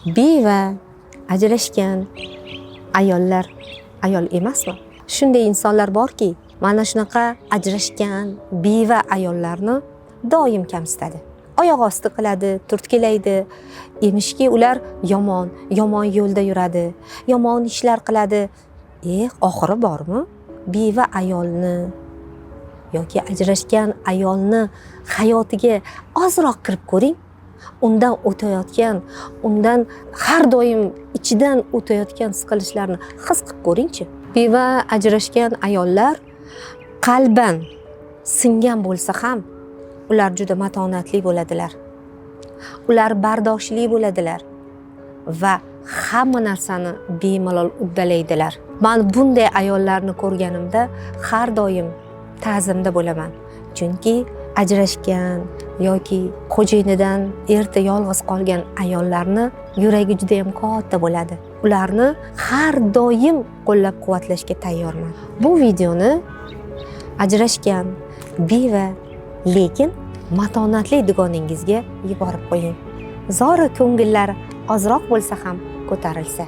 Beva, ajrashgan ayollar ayol emasmi? Shunday insonlar borki, mana shunaqa ajrashgan beva ayollarni doim kamsitadi. Oyoq osti qiladi, turtkilaydi. Emishki ular yomon yo'lda yuradi, yomon ishlar qiladi. Oxiri bormi? Beva ayolni yoki ajrashgan ayolni hayotiga ozroq kirib ko'ring. Undan o'tayotgan, undan har doim ichidan o'tayotgan siqilishlarni his qilib ko'ringchi. Beva ajrashgan ayollar qalban singan bo'lsa ham ular juda matonatli bo'ladilar. Ular bardoshli bo'ladilar va hamma narsani bemalol uddalaydilar. Men bunday ayollarni ko'rganimda har doim ta'zimda bo'laman. Chunki ajrashgan yoki xo'jayinidan erta yolg'iz qolgan ayollarni yuragi juda ham katta bo'ladi. Ularni har doim qo'llab-quvvatlashga tayyorman. Bu videoni ajrashgan, beva, lekin matonatli dugonangizga yuborib qo'ying. Zora ko'ngillari ozroq bo'lsa ham ko'tarilsa.